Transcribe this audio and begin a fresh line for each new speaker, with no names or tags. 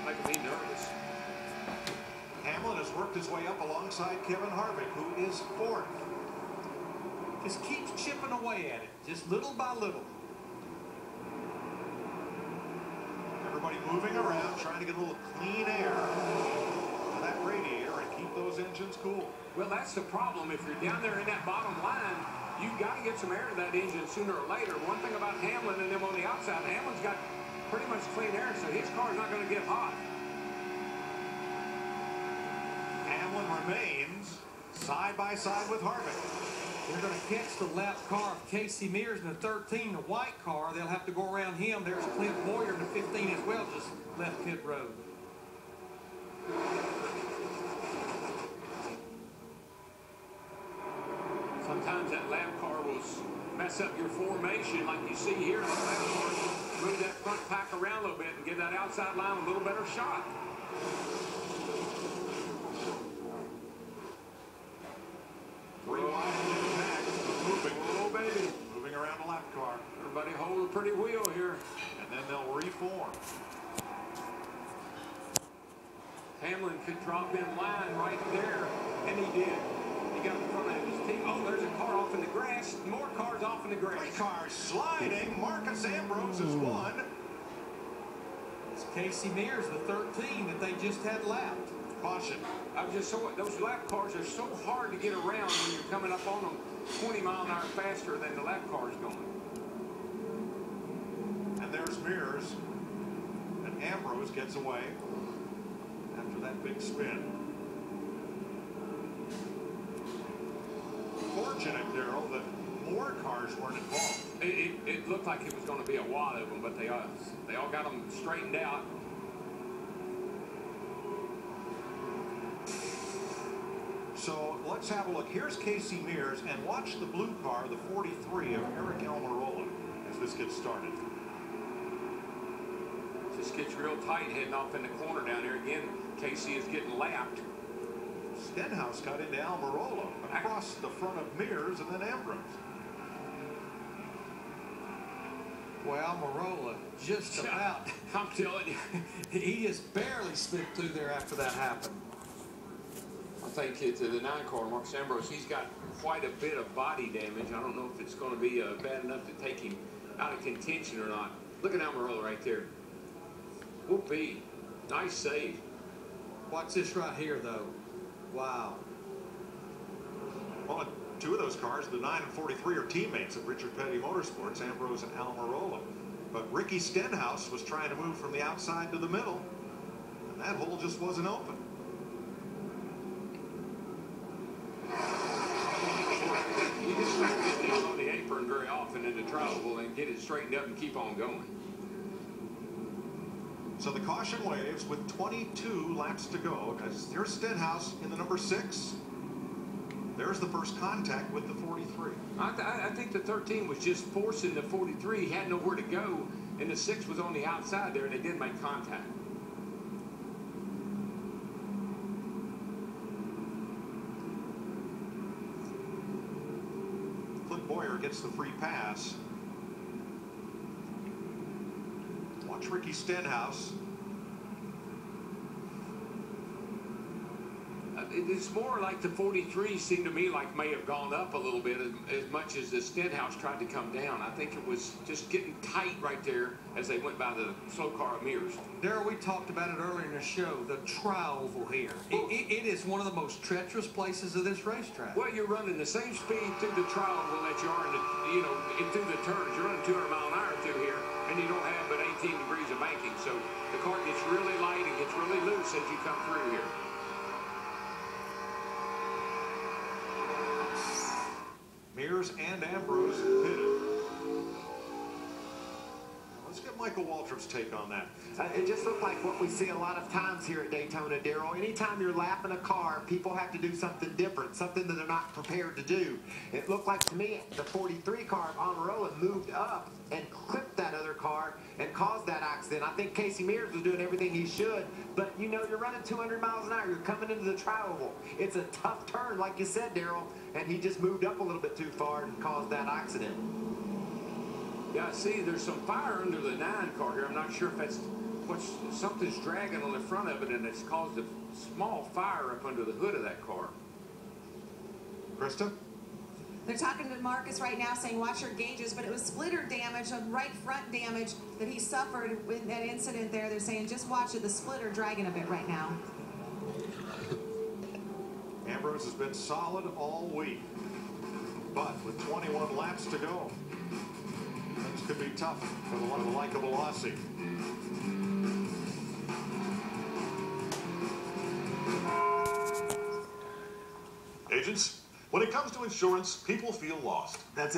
making me nervous.
Hamlin has worked his way up alongside Kevin Harvick, who is fourth.
Just keeps chipping away at it, just little by little.
Everybody moving around, trying to get a little clean air to that radiator and keep those engines cool.
Well, that's the problem. If you're down there in that bottom line, you've got to get some air to that engine sooner or later. One thing about Hamlin and them on the outside, Hamlin's got pretty much clean air, so his car's not going to get hot.
Hamlin remains side by side with Harvick.
They're going to catch the lap car of Casey Mears in the 13, the white car. They'll have to go around him. There's Clint Boyer in the 15 as well, just left pit road.
Sometimes that lap car will mess up your formation like you see here. The lap car move that front pack around a little bit and give that outside line a little better shot.
Moving, oh baby, moving around the lap car.
Everybody hold a pretty wheel here.
And then they'll reform.
Hamlin could drop in line right there, and he did. He got in front of his team. Oh, there's a car off in the grass. More cars off in the grass.
Three cars sliding. Marcus Ambrose has won.
It's Casey Mears, the 13 that they just had lapped.
Caution.
I was just so those lap cars are so hard to get around when you're coming up on them 20 miles an hour faster than the lap car is going.
And there's Mears. And Ambrose gets away after that big spin. Fortunate, Darrell, that more cars weren't involved.
It looked like it was going to be a wad of them, but they all got them straightened out.
So let's have a look. Here's Casey Mears, and watch the blue car, the 43 of Eric Almirola, as this gets started.
Just gets real tight heading off in the corner down there. Again, Casey is getting lapped.
Stenhouse got into Almirola across the front of Mears and then Ambrose.
Well, Almirola just about.
I'm telling you.
He just barely slid through there after that happened.
I think it's the 9 car, Marcus Ambrose, he's got quite a bit of body damage. I don't know if it's going to be bad enough to take him out of contention or not. Look at Almirola right there. Whoopee. Nice save.
Watch this right here, though. Wow.
Well, two of those cars, the 9 and 43, are teammates of Richard Petty Motorsports, Ambrose and Almirola. But Ricky Stenhouse was trying to move from the outside to the middle, and that hole just wasn't open.
You just don't get down on the apron very often in the travel and get it straightened up and keep on going.
So the caution waves with 22 laps to go. There's Stenhouse in the number 6. There's the first contact with the 43.
I think the 13 was just forcing the 43. He had nowhere to go, and the 6 was on the outside there, and they did make contact.
Clint Boyer gets the free pass. Watch Ricky Stenhouse.
It's more like the 43 seemed to me like may have gone up a little bit as much as the Stenhouse tried to come down. I think it was just getting tight right there as they went by the slow car of Mears.
Darrell, we talked about it earlier in the show, the tri-oval here. It is one of the most treacherous places of this racetrack.
Well, you're running the same speed through the tri-oval that you are in the, through the turns. You're running 200 mile an hour through here, and you don't have but 18 degrees of banking. So the car gets really light and gets really loose as you come through here.
Mears and Ambrose pitted. Let's get Michael Waltrip's take on that.
It just looked like what we see a lot of times here at Daytona, Darrell. Anytime you're lapping a car, people have to do something different, something that they're not prepared to do. It looked like to me the 43 car of Almirola moved up and clipped that other car and caused that accident. I think Casey Mears was doing everything he should, but you're running 200 miles an hour. You're coming into the tri-oval. It's a tough turn, like you said, Darrell, and he just moved up a little bit too far and caused that accident.
Yeah, see, there's some fire under the 9 car here. I'm not sure if that's something's dragging on the front of it, and it's caused a small fire up under the hood of that car.
Krista?
They're talking to Marcus right now saying watch your gauges, but it was splitter damage, a right front damage that he suffered with that incident there. They're saying just watch it, the splitter dragging a bit right now.
Ambrose has been solid all week, but with 21 laps to go, things could be tough for the likable Aussie. Agents, when it comes to insurance, people feel lost.
That's